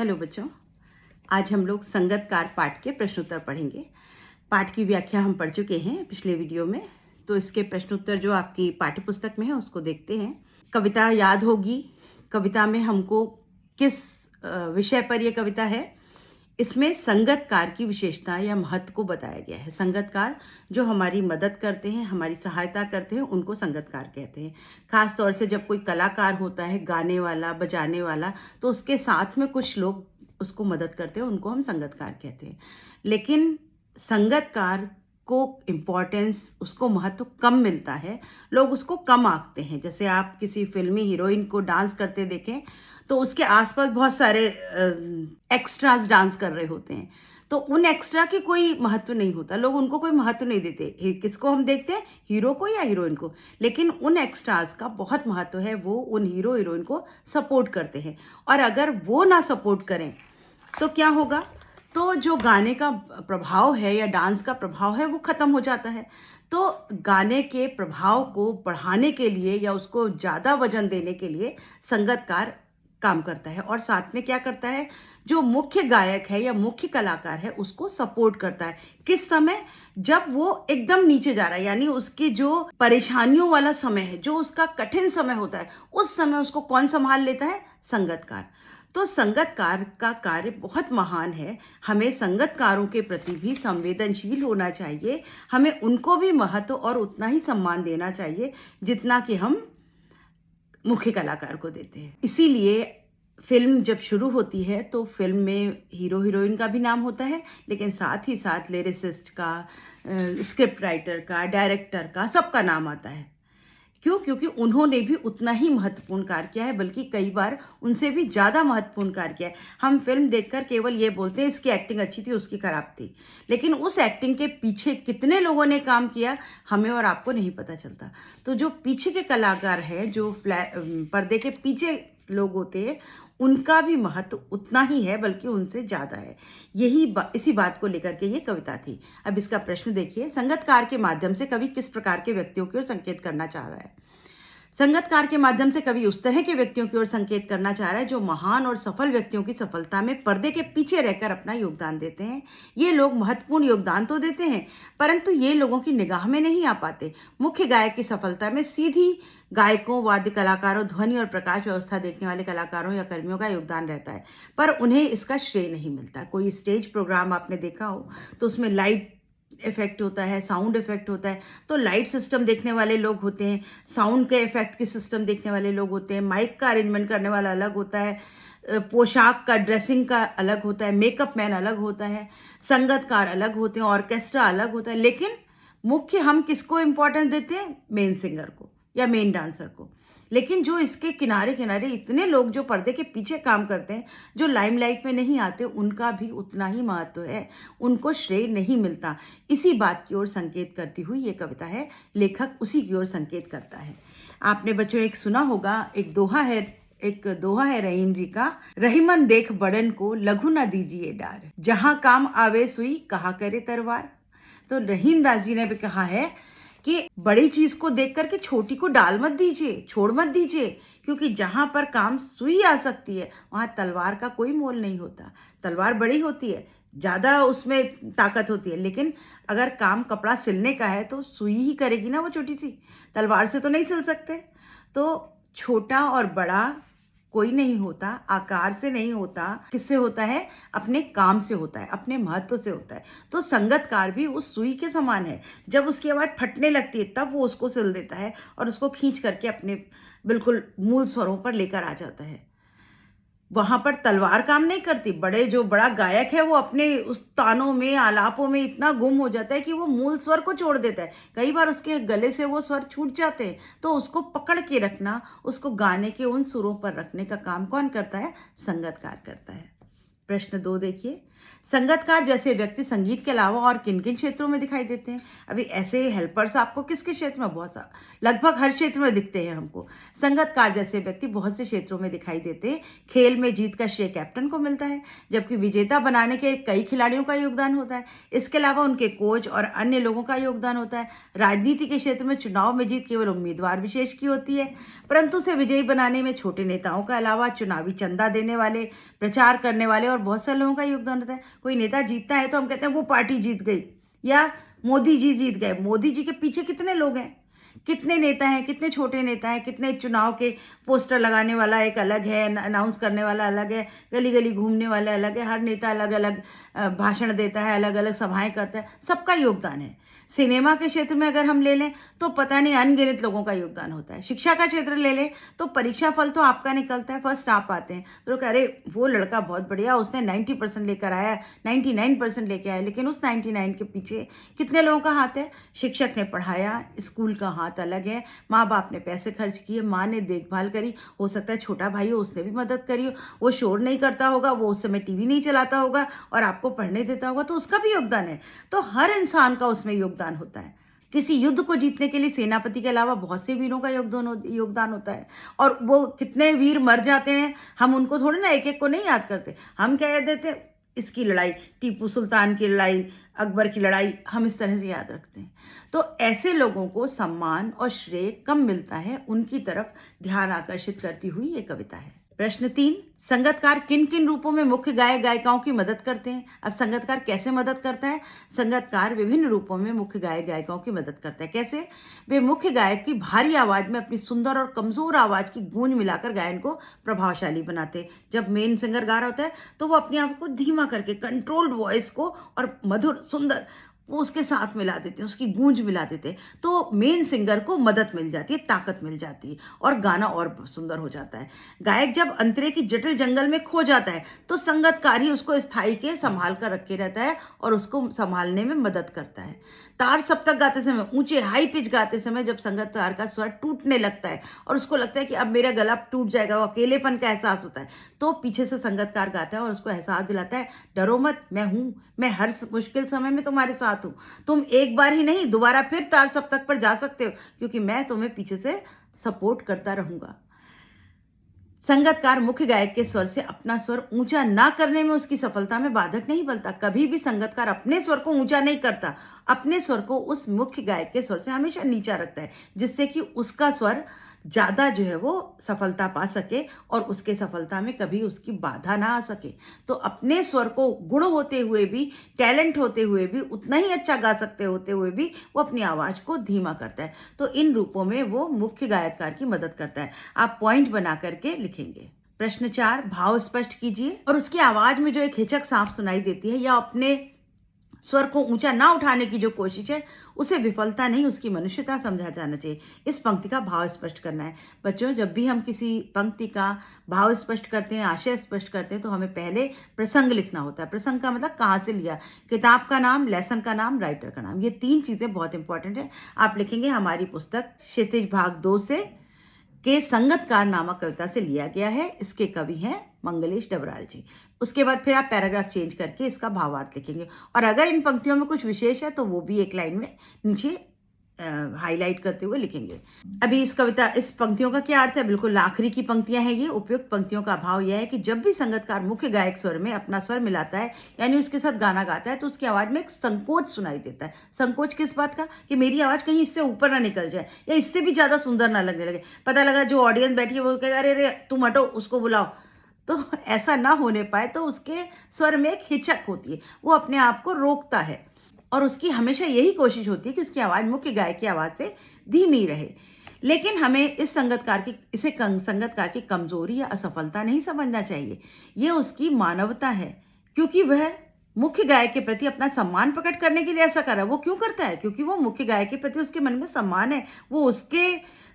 Hello बच्चों, आज हम लोग संगतकार पाठ के प्रश्नोत्तर पढ़ेंगे। पाठ की व्याख्या हम पढ़ चुके हैं पिछले वीडियो में, तो इसके प्रश्नोत्तर जो आपकी पाठ्य पुस्तक में है उसको देखते हैं। कविता याद होगी। कविता में हमको किस विषय पर यह कविता है, इसमें संगतकार की विशेषता या महत्व को बताया गया है। संगतकार जो हमारी मदद करते हैं, हमारी सहायता करते हैं, उनको संगतकार कहते हैं। खास तौर से जब कोई कलाकार होता है, गाने वाला, बजाने वाला, तो उसके साथ में कुछ लोग उसको मदद करते हैं, उनको हम संगतकार कहते हैं। लेकिन संगतकार को इम्पोर्टेंस, उसको महत्व कम मिलता है, लोग उसको कम आंकते हैं। जैसे आप किसी फिल्मी हीरोइन को डांस करते देखें तो उसके आसपास बहुत सारे एक्स्ट्रास डांस कर रहे होते हैं, तो उन एक्स्ट्रा की कोई महत्व नहीं होता, लोग उनको कोई महत्व नहीं देते। किसको हम देखते हैं, हीरो को या हीरोइन को। लेकिन उन एक्स्ट्रास का बहुत महत्व है, वो उन हीरो हीरोइन को सपोर्ट करते हैं। और अगर वो ना सपोर्ट करें तो क्या होगा, तो जो गाने का प्रभाव है या डांस का प्रभाव है वो ख़त्म हो जाता है। तो गाने के प्रभाव को बढ़ाने के लिए या उसको ज़्यादा वजन देने के लिए संगतकार काम करता है। और साथ में क्या करता है, जो मुख्य गायक है या मुख्य कलाकार है उसको सपोर्ट करता है। किस समय, जब वो एकदम नीचे जा रहा है, यानी उसकी जो परेशानियों वाला समय है, जो उसका कठिन समय होता है, उस समय उसको कौन संभाल लेता है, संगतकार। तो संगतकार का कार्य बहुत महान है। हमें संगतकारों के प्रति भी संवेदनशील होना चाहिए। हमें उनको भी महत्व और उतना ही सम्मान देना चाहिए जितना कि हम मुख्य कलाकार को देते हैं। इसीलिए फिल्म जब शुरू होती है तो फिल्म में हीरो हीरोइन का भी नाम होता है, लेकिन साथ ही साथ लिरिसिस्ट का, स्क्रिप्ट राइटर का, डायरेक्टर का, सबका नाम आता है। क्यों? क्योंकि उन्होंने भी उतना ही महत्वपूर्ण कार्य किया है, बल्कि कई बार उनसे भी ज़्यादा महत्वपूर्ण कार्य किया है। हम फिल्म देखकर केवल ये बोलते हैं इसकी एक्टिंग अच्छी थी, उसकी खराब थी, लेकिन उस एक्टिंग के पीछे कितने लोगों ने काम किया हमें और आपको नहीं पता चलता। तो जो पीछे के कलाकार हैं, जो पर्दे के पीछे लोग होते हैं, उनका भी महत्व उतना ही है, बल्कि उनसे ज़्यादा है। इसी बात को लेकर के ये कविता थी। अब इसका प्रश्न देखिए, संगतकार के माध्यम से कवि किस प्रकार के व्यक्तियों की ओर संकेत करना चाह रहा है। संगतकार के माध्यम से कवि उस तरह के व्यक्तियों की ओर संकेत करना चाह रहा है जो महान और सफल व्यक्तियों की सफलता में पर्दे के पीछे रहकर अपना योगदान देते हैं। ये लोग महत्वपूर्ण योगदान तो देते हैं, परंतु ये लोगों की निगाह में नहीं आ पाते। मुख्य गायक की सफलता में सीधी गायकों, वाद्य कलाकारों, ध्वनि और प्रकाश व्यवस्था देखने वाले कलाकारों या कर्मियों का योगदान रहता है, पर उन्हें इसका श्रेय नहीं मिलता। कोई स्टेज प्रोग्राम आपने देखा हो तो उसमें लाइट इफेक्ट होता है, साउंड इफेक्ट होता है, तो लाइट सिस्टम देखने वाले लोग होते हैं, साउंड के इफेक्ट के सिस्टम देखने वाले लोग होते हैं, माइक का अरेंजमेंट करने वाला अलग होता है, पोशाक का, ड्रेसिंग का अलग होता है, मेकअप मैन अलग होता है, संगतकार अलग होते हैं, ऑर्केस्ट्रा अलग होता है। लेकिन मुख्य हम किसको इम्पोर्टेंस देते हैं, मेन सिंगर को या मेन डांसर को। लेकिन जो इसके किनारे किनारे इतने लोग जो पर्दे के पीछे काम करते हैं, जो लाइमलाइट में नहीं आते, उनका भी उतना ही महत्व है, उनको श्रेय नहीं मिलता। इसी बात की ओर संकेत करती हुई ये कविता है, लेखक उसी की ओर संकेत करता है। आपने बच्चों एक सुना होगा, एक दोहा है रहीम जी का, रहीमन देख बड़न को लघु न दीजिए डार, जहां काम आवे सुई कहा करे तरवार। तो रहीम दास जी ने भी कहा है कि बड़ी चीज को देख करके छोटी को डाल मत दीजिए, छोड़ मत दीजिए, क्योंकि जहां पर काम सुई आ सकती है वहां तलवार का कोई मोल नहीं होता। तलवार बड़ी होती है, ज़्यादा उसमें ताकत होती है, लेकिन अगर काम कपड़ा सिलने का है तो सुई ही करेगी ना, वो छोटी सी, तलवार से तो नहीं सिल सकते। तो छोटा और बड़ा कोई नहीं होता, आकार से नहीं होता, किससे होता है, अपने काम से होता है, अपने महत्व से होता है। तो संगतकार भी उस सुई के समान है, जब उसकी आवाज़ फटने लगती है तब वो उसको सिल देता है और उसको खींच करके अपने बिल्कुल मूल स्वरों पर लेकर आ जाता है। वहां पर तलवार काम नहीं करती। जो बड़ा गायक है वो अपने उस तानों में, आलापों में इतना गुम हो जाता है कि वो मूल स्वर को छोड़ देता है। कई बार उसके गले से वो स्वर छूट जाते हैं, तो उसको पकड़ के रखना, उसको गाने के उन सुरों पर रखने का काम कौन करता है, संगतकार करता है। प्रश्न 2 देखिए, संगतकार जैसे व्यक्ति संगीत के अलावा और किन किन क्षेत्रों में दिखाई देते हैं? अभी ऐसे हेल्पर्स आपको किसके क्षेत्र में? बहुत सारा, लगभग हर क्षेत्र में दिखते हैं हमको। संगतकार जैसे व्यक्ति बहुत से क्षेत्रों में दिखाई देते हैं। खेल में जीत का श्रेय कैप्टन को मिलता है, जबकि विजेता बनाने के कई खिलाड़ियों का योगदान होता है। इसके अलावा उनके कोच और अन्य लोगों का योगदान होता है। राजनीति के क्षेत्र में चुनाव में जीत केवल उम्मीदवार विशेष की होती है, परंतु उसे विजयी बनाने में छोटे नेताओं के अलावा चुनावी चंदा देने वाले, प्रचार करने वाले और बहुत सारे लोगों का योगदान होता है। कोई नेता जीतता है तो हम कहते हैं वो पार्टी जीत गई, या मोदी जी जीत गए। मोदी जी के पीछे कितने लोग हैं, कितने नेता हैं, कितने छोटे नेता हैं, कितने चुनाव के पोस्टर लगाने वाला एक अलग है, अनाउंस करने वाला अलग है, गली गली घूमने वाला अलग है। हर नेता अलग अलग भाषण देता है, अलग अलग सभाएं करता है, सबका योगदान है। सिनेमा के क्षेत्र में अगर हम ले लें तो पता नहीं अनगिनत लोगों का योगदान होता है। शिक्षा का क्षेत्र ले लें तो परीक्षा फल तो आपका निकलता है, फर्स्ट आप आते हैं तो कह रहे वो लड़का बहुत बढ़िया, उसने 90% लेकर आया, 99% लेके आया, लेकिन उस 99 के पीछे कितने लोगों का हाथ है? शिक्षक ने पढ़ाया, स्कूल का हाथ अलग है, माँ बाप ने पैसे खर्च किए, माँ ने देखभाल करी, हो सकता है छोटा भाई हो उसने भी मदद करी हो, वो शोर नहीं करता होगा, वो उस समय टीवी नहीं चलाता होगा और आपको पढ़ने देता होगा, तो उसका भी योगदान है। तो हर इंसान का उसमें योगदान होता है। किसी युद्ध को जीतने के लिए सेनापति के अलावा बहुत से वीरों का योगदान होता है, और वो कितने वीर मर जाते हैं हम उनको थोड़े ना एक एक को नहीं याद करते। हम क्या याद देते, इसकी लड़ाई, टीपू सुल्तान की लड़ाई, अकबर की लड़ाई, हम इस तरह से याद रखते हैं। तो ऐसे लोगों को सम्मान और श्रेय कम मिलता है, उनकी तरफ ध्यान आकर्षित करती हुई ये कविता है। प्रश्न 3, संगतकार किन किन रूपों में मुख्य गायक गायिकाओं की मदद करते हैं? अब संगतकार कैसे मदद करता है? संगतकार विभिन्न रूपों में मुख्य गायक गायिकाओं की मदद करता है। कैसे? वे मुख्य गायक की भारी आवाज में अपनी सुंदर और कमजोर आवाज की गूंज मिलाकर गायन को प्रभावशाली बनाते हैं। जब मेन सिंगर गा रहा होता है तो वो अपने आप को धीमा करके कंट्रोल्ड वॉइस को और मधुर सुंदर वो उसके साथ मिला देते हैं, उसकी गूंज मिला देते हैं, तो मेन सिंगर को मदद मिल जाती है, ताकत मिल जाती है और गाना और सुंदर हो जाता है। गायक जब अंतरे की जटिल जंगल में खो जाता है तो संगतकार ही उसको स्थायी के संभाल कर रखे रहता है और उसको संभालने में मदद करता है। तार सप्तक गाते समय, ऊंचे हाई पिच गाते समय जब संगतकार का स्वर टूटने लगता है और उसको लगता है कि अब मेरा गला टूट जाएगा, वो अकेलेपन का एहसास होता है, तो पीछे से संगतकार गाता है और उसको एहसास दिलाता है, डरो मत, मैं हूं, मैं हर मुश्किल समय में तुम्हारे साथ हूं, तुम एक बार ही नहीं दोबारा फिर तार सप्तक पर जा सकते हो, क्योंकि मैं तुम्हें पीछे से सपोर्ट करता रहूंगा। संगतकार मुख्य गायक के स्वर से अपना स्वर ऊंचा ना करने में उसकी सफलता में बाधक नहीं बनता। कभी भी संगतकार अपने स्वर को ऊंचा नहीं करता, अपने स्वर को उस मुख्य गायक के स्वर से हमेशा नीचा रखता है, जिससे कि उसका स्वर ज्यादा जो है वो सफलता पा सके और उसके सफलता में कभी उसकी बाधा ना आ सके। तो अपने स्वर को गुण होते हुए भी, टैलेंट होते हुए भी, उतना ही अच्छा गा सकते होते हुए भी वो अपनी आवाज को धीमा करता है। तो इन रूपों में वो मुख्य गायककार की मदद करता है। आप पॉइंट बना करके लिखेंगे। प्रश्न 4, भाव स्पष्ट कीजिए और उसकी आवाज में जो एक हिचक साफ सुनाई देती है या अपने स्वर को ऊंचा ना उठाने की जो कोशिश है, उसे विफलता नहीं, उसकी मनुष्यता समझा जाना चाहिए। इस पंक्ति का भाव स्पष्ट करना है। बच्चों, जब भी हम किसी पंक्ति का भाव स्पष्ट करते हैं, आशय स्पष्ट करते हैं, तो हमें पहले प्रसंग लिखना होता है। प्रसंग का मतलब कहाँ से लिया, किताब का नाम, लेसन का नाम, राइटर का नाम, ये 3 चीजें बहुत इंपॉर्टेंट है। आप लिखेंगे हमारी पुस्तक क्षितिज भाग 2 से के संगतकार नामक कविता से लिया गया है, इसके कवि हैं मंगलेश डबराल जी। उसके बाद फिर आप पैराग्राफ चेंज करके इसका भावार्थ लिखेंगे, और अगर इन पंक्तियों में कुछ विशेष है तो वो भी एक लाइन में नीचे हाईलाइट करते हुए लिखेंगे। अभी इस पंक्तियों का क्या अर्थ है? बिल्कुल आखिरी की पंक्तियां हैं ये। उपयुक्त पंक्तियों का भाव यह है कि जब भी संगतकार मुख्य गायक स्वर में अपना स्वर मिलाता है, यानी उसके साथ गाना गाता है, तो उसकी आवाज में एक संकोच सुनाई देता है। संकोच किस बात का? कि मेरी आवाज कहीं इससे ऊपर ना निकल जाए या इससे भी ज्यादा सुंदर ना लगने लगे। पता लगा जो ऑडियंस बैठी है वो कहेगा अरे अरे तुम हटो, उसको बुलाओ, तो ऐसा ना होने पाए। तो उसके स्वर में एक हिचक होती है, वो अपने आप को रोकता है और उसकी हमेशा यही कोशिश होती है कि उसकी आवाज मुख्य गायक की आवाज से धीमी रहे। लेकिन हमें संगतकार की कमजोरी या असफलता नहीं समझना चाहिए, ये उसकी मानवता है, क्योंकि वह मुख्य गायक के प्रति अपना सम्मान प्रकट करने के लिए ऐसा कर रहा है। वो क्यों करता है? क्योंकि वो मुख्य गायक के प्रति उसके मन में सम्मान है, वो उसके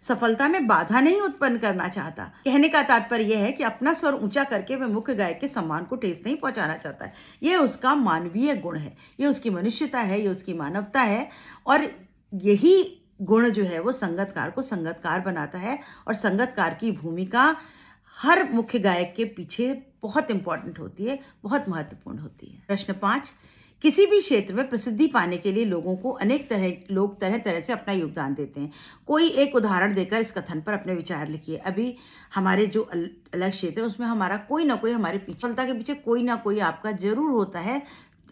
सफलता में बाधा नहीं उत्पन्न करना चाहता। कहने का तात्पर्य यह है कि अपना स्वर ऊंचा करके वह मुख्य गायक के सम्मान को ठेस नहीं पहुंचाना चाहता है। यह उसका मानवीय गुण है, ये उसकी मनुष्यता है, ये उसकी मानवता है, और यही गुण जो है वो संगतकार को संगतकार बनाता है। और संगतकार की भूमिका हर मुख्य गायक के पीछे बहुत इंपॉर्टेंट होती है, बहुत महत्वपूर्ण होती है। प्रश्न 5, किसी भी क्षेत्र में प्रसिद्धि पाने के लिए लोग तरह तरह से अपना योगदान देते हैं। कोई एक उदाहरण देकर इस कथन पर अपने विचार लिखिए। अभी हमारे जो अलग क्षेत्र है उसमें हमारा कोई ना कोई, हमारे सफलता के पीछे कोई ना कोई आपका जरूर होता है।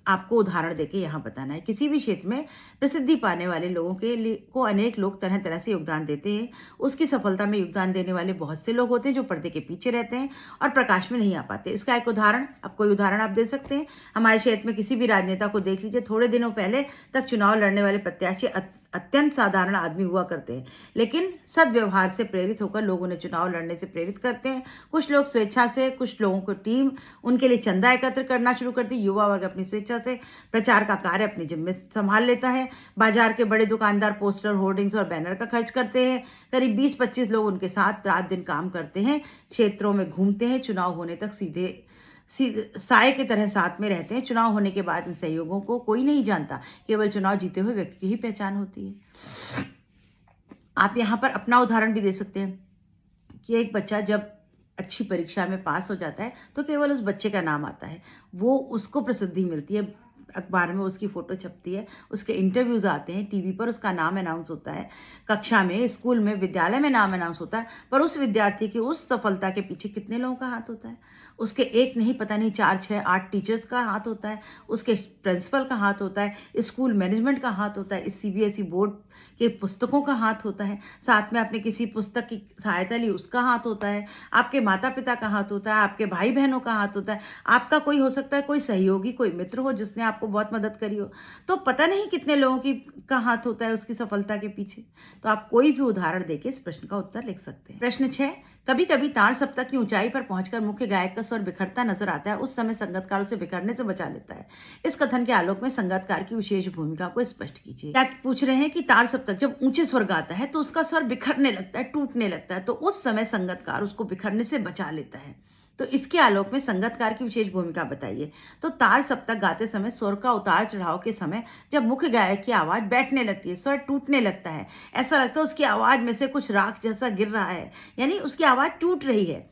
आपको उदाहरण देके यहाँ बताना है। किसी भी क्षेत्र में प्रसिद्धि पाने वाले लोगों के लिए को अनेक लोग तरह तरह से योगदान देते हैं। उसकी सफलता में योगदान देने वाले बहुत से लोग होते हैं जो पर्दे के पीछे रहते हैं और प्रकाश में नहीं आ पाते। इसका एक उदाहरण, अब कोई उदाहरण आप दे सकते हैं। हमारे क्षेत्र में किसी भी राजनेता को देख लीजिए, थोड़े दिनों पहले तक चुनाव लड़ने वाले प्रत्याशी अत्यंत साधारण आदमी हुआ करते हैं, लेकिन सद्व्यवहार से प्रेरित होकर लोग उन्हें चुनाव लड़ने से प्रेरित करते हैं। कुछ लोग स्वेच्छा से, कुछ लोगों को टीम उनके लिए चंदा एकत्र करना शुरू करती है। युवा वर्ग अपनी स्वेच्छा से प्रचार का कार्य अपनी जिम्मे संभाल लेता है। बाजार के बड़े दुकानदार पोस्टर, होर्डिंग्स और बैनर का खर्च करते हैं। करीब 20-25 लोग उनके साथ रात दिन काम करते हैं, क्षेत्रों में घूमते हैं, चुनाव होने तक सीधे साए की तरह साथ में रहते हैं। चुनाव होने के बाद इन सहयोगों को कोई नहीं जानता, केवल चुनाव जीते हुए व्यक्ति की ही पहचान होती है। आप यहाँ पर अपना उदाहरण भी दे सकते हैं कि एक बच्चा जब अच्छी परीक्षा में पास हो जाता है तो केवल उस बच्चे का नाम आता है, वो उसको प्रसिद्धि मिलती है, अखबार में उसकी फ़ोटो छपती है, उसके इंटरव्यूज़ आते हैं, टीवी पर उसका नाम अनाउंस होता है, कक्षा में, स्कूल में, विद्यालय में नाम अनाउंस होता है। पर उस विद्यार्थी की उस सफलता के पीछे कितने लोगों का हाथ होता है? उसके एक नहीं, पता नहीं 4, 6, 8 टीचर्स का हाथ होता है, उसके प्रिंसिपल का हाथ होता है, स्कूल मैनेजमेंट का हाथ होता है, इस CBSE बोर्ड के पुस्तकों का हाथ होता है, साथ में आपने किसी पुस्तक की सहायता ली उसका हाथ होता है, आपके माता पिता का हाथ होता है, आपके भाई बहनों का हाथ होता है, आपका कोई हो सकता है कोई सहयोगी, कोई मित्र हो जिसने आपको बहुत मदद करी हो। तो पता नहीं कितने लोगों का हाथ होता है उसकी सफलता के पीछे। तो आप कोई भी उदाहरण देके इस प्रश्न का उत्तर लिख सकते हैं। प्रश्न 6, कभी कभी तार सप्तक की ऊंचाई पर पहुंचकर मुख्य गायक का स्वर बिखरता नजर आता है, उस समय संगतकार उसे बिखरने से बचा लेता है। इस कथन के आलोक में संगतकार की विशेष भूमिका को स्पष्ट कीजिए। क्या पूछ रहे हैं कि तार सप्तक जब ऊंचे स्वर गाता है तो उसका स्वर बिखरने लगता है, टूटने लगता है, तो उस समय संगतकार उसको बिखरने से बचा लेता है। तो इसके आलोक में संगतकार की विशेष भूमिका बताइए। तो तार सप्तक गाते समय स्वर का उतार चढ़ाव के समय जब मुख्य गायक की आवाज बैठने लगती है, स्वर टूटने लगता है, ऐसा लगता है उसकी आवाज में से कुछ राख जैसा गिर रहा है, यानी उसकी आवाज टूट रही है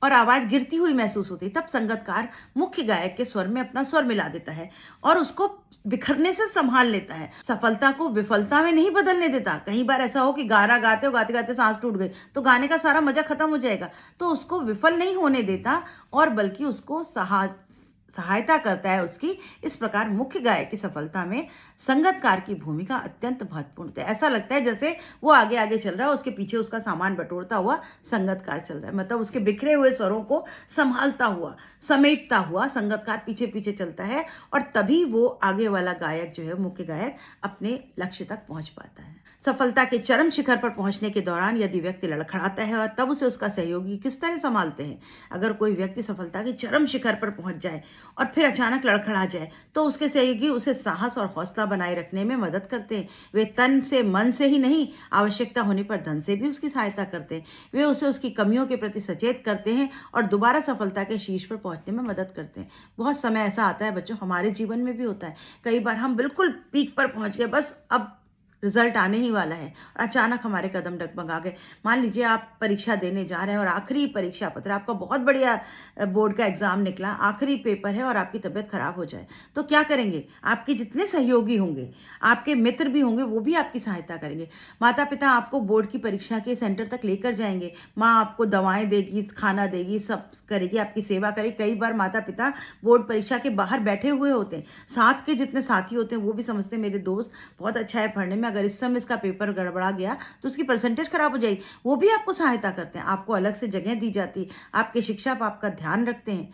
और आवाज गिरती हुई महसूस होती है, तब संगतकार मुख्य गायक के स्वर में अपना स्वर मिला देता है और उसको बिखरने से संभाल लेता है। सफलता को विफलता में नहीं बदलने देता। कई बार ऐसा हो कि गाना गाते हो, गाते गाते सांस टूट गई तो गाने का सारा मजा खत्म हो जाएगा, तो उसको विफल नहीं होने देता और बल्कि उसको सहायता करता है उसकी। इस प्रकार मुख्य गायक की सफलता में संगतकार की भूमिका अत्यंत महत्वपूर्ण है। ऐसा लगता है जैसे वो आगे आगे चल रहा है, उसके पीछे उसका सामान बटोरता हुआ संगतकार चल रहा है, मतलब उसके बिखरे हुए स्वरों को संभालता हुआ, समेटता हुआ संगतकार पीछे पीछे चलता है और तभी वो आगे वाला गायक जो है, मुख्य गायक, अपने लक्ष्य तक पहुंच पाता है। सफलता के चरम शिखर पर पहुंचने के दौरान यदि व्यक्ति लड़खड़ाता है और तब उसे उसका सहयोगी किस तरह संभालते हैं। अगर कोई व्यक्ति सफलता के चरम शिखर पर पहुंच जाए और फिर अचानक लड़खड़ा जाए तो उसके सहयोगी उसे साहस और हौसला बनाए रखने में मदद करते हैं। वे तन से, मन से ही नहीं, आवश्यकता होने पर धन से भी उसकी सहायता करते हैं। वे उसे उसकी कमियों के प्रति सचेत करते हैं और दोबारा सफलता के शीर्ष पर पहुंचने में मदद करते हैं। बहुत समय ऐसा आता है बच्चों, हमारे जीवन में भी होता है, कई बार हम बिल्कुल पीक पर पहुंच गए, बस अब रिजल्ट आने ही वाला है, अचानक हमारे कदम डगमगा गए। मान लीजिए आप परीक्षा देने जा रहे हैं और आखिरी परीक्षा पत्र, आपका बहुत बढ़िया बोर्ड का एग्जाम निकला, आखिरी पेपर है और आपकी तबीयत खराब हो जाए तो क्या करेंगे? आपके जितने सहयोगी होंगे, आपके मित्र भी होंगे, वो भी आपकी सहायता करेंगे। माता पिता आपको बोर्ड की परीक्षा के सेंटर तक लेकर जाएंगे, माँ आपको दवाएं देगी, खाना देगी, सब करेगी, आपकी सेवा करेगी। कई बार माता पिता बोर्ड परीक्षा के बाहर बैठे हुए होते हैं, साथ के जितने साथी होते हैं वो भी समझते हैं मेरे दोस्त बहुत अच्छा है पढ़ने में, अगर इस समय इसका पेपर गड़बड़ा गया तो उसकी परसेंटेज खराब हो जाएगी, वो भी आपको सहायता करते हैं। आपको अलग से जगह दी जाती है, आपके शिक्षक आपका ध्यान रखते हैं।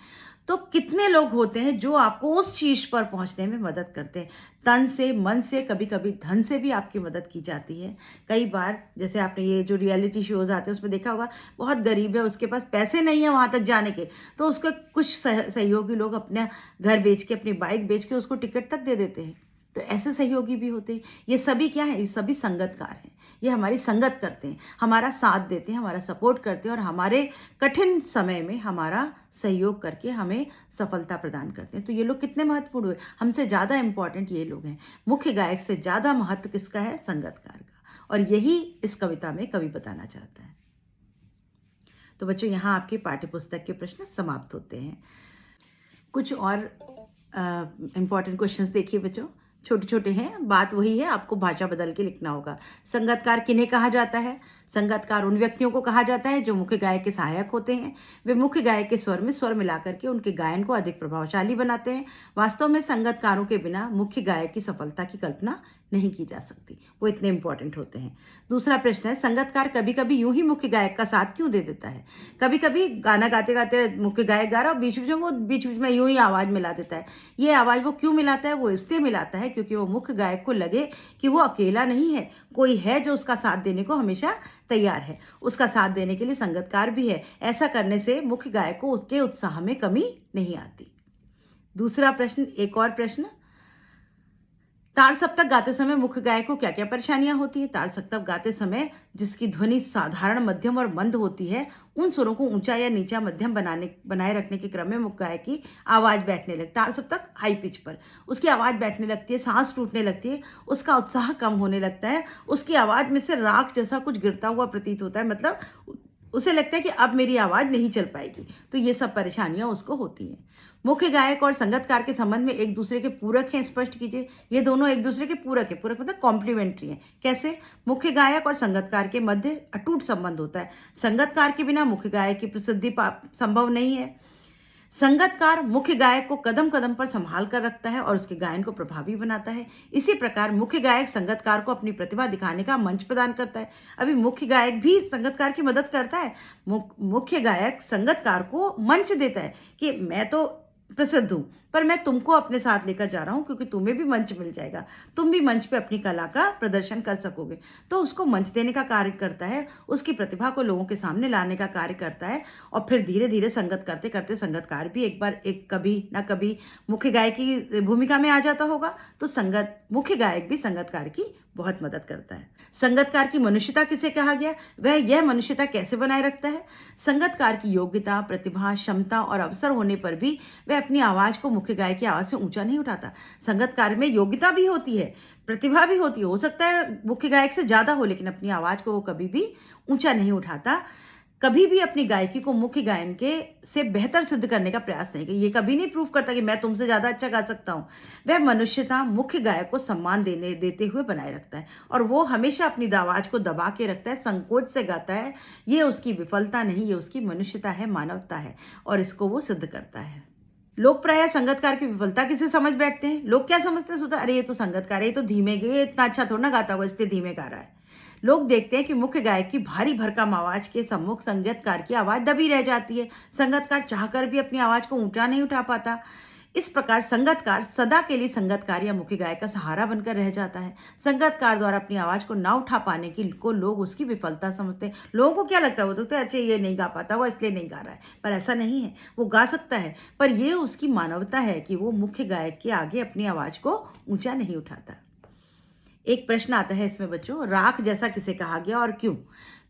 तो कितने लोग होते हैं जो आपको उस चीज पर पहुंचने में मदद करते हैं, तन से, मन से, कभी कभी धन से भी आपकी मदद की जाती है। कई बार जैसे आपने ये जो रियलिटी शोज आते हैं उसमें देखा होगा, बहुत गरीब है, उसके पास पैसे नहीं है वहां तक जाने के, तो उसके कुछ सहयोगी लोग अपना घर बेच के, अपनी बाइक बेच के उसको टिकट तक दे देते हैं। तो ऐसे सहयोगी भी होते हैं। ये सभी क्या है? ये सभी संगतकार हैं। ये हमारी संगत करते हैं, हमारा साथ देते हैं, हमारा सपोर्ट करते हैं और हमारे कठिन समय में हमारा सहयोग करके हमें सफलता प्रदान करते हैं। तो ये लोग कितने महत्वपूर्ण हुए, हमसे ज़्यादा इंपॉर्टेंट ये लोग हैं। मुख्य गायक से ज़्यादा महत्व किसका है? संगतकार का। और यही इस कविता में कवि बताना चाहता है। तो बच्चों यहाँ आपके पाठ्यपुस्तक के प्रश्न समाप्त होते हैं। कुछ और इम्पॉर्टेंट क्वेश्चंस देखिए बच्चों, छोटे छोटे हैं, बात वही है, आपको भाषा बदल के लिखना होगा। संगतकार किन्हें कहा जाता है? संगतकार उन व्यक्तियों को कहा जाता है जो मुख्य गायक के सहायक होते हैं। वे मुख्य गायक के स्वर में स्वर मिलाकर के उनके गायन को अधिक प्रभावशाली बनाते हैं। वास्तव में संगतकारों के बिना मुख्य गायक की सफलता की कल्पना नहीं की जा सकती, वो इतने इंपॉर्टेंट होते हैं। दूसरा प्रश्न है, संगतकार कभी कभी यूं ही मुख्य गायक का साथ क्यों दे देता है? कभी कभी गाना गाते गाते मुख्य गायक गा रहा और बीच बीच में यूं ही आवाज मिला देता है। ये आवाज वो क्यों मिलाता है? वो इसलिए मिलाता है क्योंकि वो मुख्य गायक को लगे कि वो अकेला नहीं है, कोई है जो उसका साथ देने को हमेशा तैयार है, उसका साथ देने के लिए संगतकार भी है। ऐसा करने से मुख्य गायक को उसके उत्साह में कमी नहीं आती। दूसरा प्रश्न, एक और प्रश्न, तार सप्तक गाते समय मुख्य गायक को क्या क्या परेशानियां होती है? तार सप्तक गाते समय जिसकी ध्वनि साधारण, मध्यम और मंद होती है, उन सुरों को ऊंचा या नीचा मध्यम बनाए रखने के क्रम में मुख्य गायक की आवाज बैठने लगती है। तार सप्तक हाई पिच पर उसकी आवाज बैठने लगती है, सांस टूटने लगती है, उसका उत्साह कम होने लगता है, उसकी आवाज में से राख जैसा कुछ गिरता हुआ प्रतीत होता है, मतलब उसे लगता है कि अब मेरी आवाज नहीं चल पाएगी। तो ये सब परेशानियां उसको होती हैं। मुख्य गायक और संगतकार के संबंध में एक दूसरे के पूरक हैं, स्पष्ट कीजिए। ये दोनों एक दूसरे के पूरक है, पूरक मतलब कॉम्प्लीमेंट्री हैं। कैसे? मुख्य गायक और संगतकार के मध्य अटूट संबंध होता है। संगतकार के बिना मुख्य गायक की प्रसिद्धि संभव नहीं है। संगतकार मुख्य गायक को कदम कदम पर संभाल कर रखता है और उसके गायन को प्रभावी बनाता है। इसी प्रकार मुख्य गायक संगतकार को अपनी प्रतिभा दिखाने का मंच प्रदान करता है। अभी मुख्य गायक भी संगतकार की मदद करता है। मुख्य गायक संगतकार को मंच देता है कि मैं तो प्रसिद्ध हूं, पर मैं तुमको अपने साथ लेकर जा रहा हूं क्योंकि तुम्हें भी मंच मिल जाएगा, तुम भी मंच पे अपनी कला का प्रदर्शन कर सकोगे। तो उसको मंच देने का कार्य करता है, उसकी प्रतिभा को लोगों के सामने लाने का कार्य करता है। और फिर धीरे धीरे संगत करते करते संगतकार भी कभी ना कभी मुख्य गायक की भूमिका में आ जाता होगा। तो मुख्य गायक भी संगतकार की बहुत मदद करता है। संगतकार की मनुष्यता किसे कहा गया? वह यह मनुष्यता कैसे बनाए रखता है? संगतकार की योग्यता, प्रतिभा, क्षमता और अवसर होने पर भी वह अपनी आवाज को मुख्य गायक की आवाज से ऊंचा नहीं उठाता। संगतकार में योग्यता भी होती है, प्रतिभा भी होती है, हो सकता है मुख्य गायक से ज्यादा हो, लेकिन अपनी आवाज को वो कभी भी ऊंचा नहीं उठाता। कभी भी अपनी गायकी को मुख्य गायन के से बेहतर सिद्ध करने का प्रयास नहीं किया। ये कभी नहीं प्रूव करता कि मैं तुमसे ज्यादा अच्छा गा सकता हूँ। वह मनुष्यता मुख्य गायक को सम्मान देते हुए बनाए रखता है और वो हमेशा अपनी आवाज को दबा के रखता है, संकोच से गाता है। ये उसकी विफलता नहीं, ये उसकी मनुष्यता है, मानवता है, और इसको वो सिद्ध करता है। लोग प्रायः संगतकार की विफलता किसे समझ बैठते हैं? लोग क्या समझते हैं? सोचते अरे ये तो संगतकार है, ये तो धीमे गे, इतना अच्छा थोड़ा ना गाता हुआ, इसलिए धीमे गा रहा है। लोग देखते हैं कि मुख्य गायक की भारी भरकम आवाज के सम्मुख संगीतकार की आवाज दबी रह जाती है। संगतकार चाहकर भी अपनी आवाज को ऊंचा नहीं उठा पाता। इस प्रकार संगतकार सदा के लिए संगतकार या मुख्य गायक का सहारा बनकर रह जाता है। संगतकार द्वारा अपनी आवाज को ना उठा पाने को लोग उसकी विफलता समझते हैं। लोगों को क्या लगता है? वो तो अच्छा ये नहीं गा पाता, वो इसलिए नहीं गा रहा है, पर ऐसा नहीं है, वो गा सकता है, पर ये उसकी मानवता है कि वो मुख्य गायक के आगे अपनी आवाज को ऊंचा नहीं उठाता। एक प्रश्न आता है इसमें बच्चों, राख जैसा किसे कहा गया और क्यों?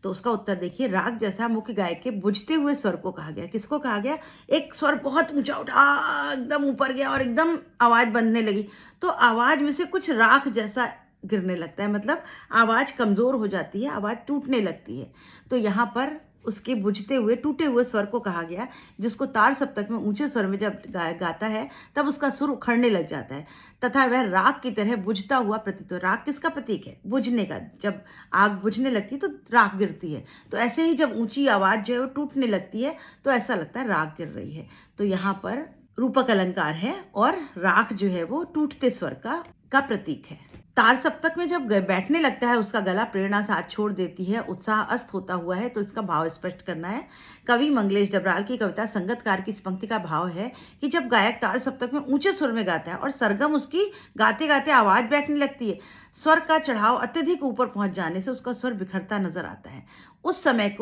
तो उसका उत्तर देखिए, राग जैसा मुख्य गायक के बुझते हुए स्वर को कहा गया। किसको कहा गया? एक स्वर बहुत ऊंचा उठा, एकदम ऊपर गया और एकदम आवाज बंधने लगी, तो आवाज में से कुछ राख जैसा गिरने लगता है, मतलब आवाज कमजोर हो जाती है, आवाज टूटने लगती है। तो यहाँ पर उसके बुझते हुए, टूटे हुए स्वर को कहा गया, जिसको तार सप्तक में ऊंचे स्वर में जब गाता है तब उसका सुर उखड़ने लग जाता है तथा वह राख की तरह बुझता हुआ प्रतीत हो। राख किसका प्रतीक है? बुझने का। जब आग बुझने लगती है तो राख गिरती है, तो ऐसे ही जब ऊंची आवाज जो है वो टूटने लगती है तो ऐसा लगता है राख गिर रही है। तो यहाँ पर रूपक अलंकार है और राख जो है वो टूटते स्वर का प्रतीक है। तार सप्तक में जब बैठने लगता है उसका गला प्रेरणा साथ छोड़ देती है, उत्साह अस्त होता हुआ है, तो इसका भाव स्पष्ट करना है। कवि मंगलेश डबराल की कविता संगतकार की इस पंक्ति का भाव है कि जब गायक तार सप्तक में ऊंचे सुर में गाता है और सरगम उसकी गाते गाते आवाज बैठने लगती है, स्वर का चढ़ाव अत्यधिक ऊपर पहुंच जाने से उसका स्वर बिखरता नजर आता है। उस समय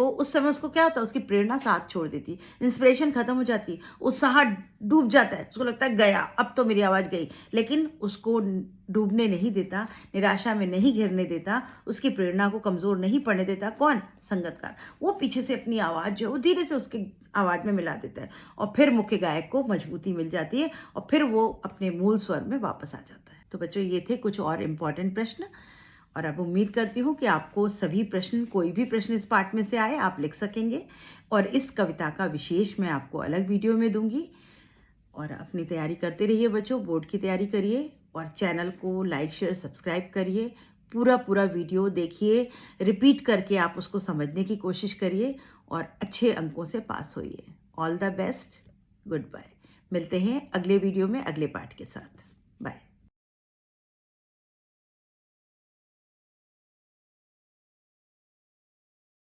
उसको क्या होता है? उसकी प्रेरणा साथ छोड़ देती, इंस्पिरेशन खत्म हो जाती, उत्साह डूब जाता है, उसको लगता है गया, अब तो मेरी आवाज गई, लेकिन उसको डूबने नहीं देता, निराशा में नहीं घिरने देता, उसकी प्रेरणा को कमजोर नहीं पड़ने देता। कौन? संगतकार। वो पीछे से अपनी आवाज जो है वो धीरे से उसके आवाज में मिला देता है और फिर मुख्य गायक को मजबूती मिल जाती है और फिर वो अपने मूल स्वर में वापस आ जाता है। तो बच्चों ये थे कुछ और इम्पॉर्टेंट प्रश्न। और अब उम्मीद करती हूँ कि आपको सभी प्रश्न, कोई भी प्रश्न इस पाठ में से आए आप लिख सकेंगे, और इस कविता का विशेष मैं आपको अलग वीडियो में दूंगी। और अपनी तैयारी करते रहिए बच्चों, बोर्ड की तैयारी करिए, और चैनल को लाइक शेयर सब्सक्राइब करिए। पूरा वीडियो देखिए, रिपीट करके आप उसको समझने की कोशिश करिए और अच्छे अंकों से पास होइए। All the best, goodbye. मिलते हैं अगले वीडियो में अगले पाठ के साथ। बाय।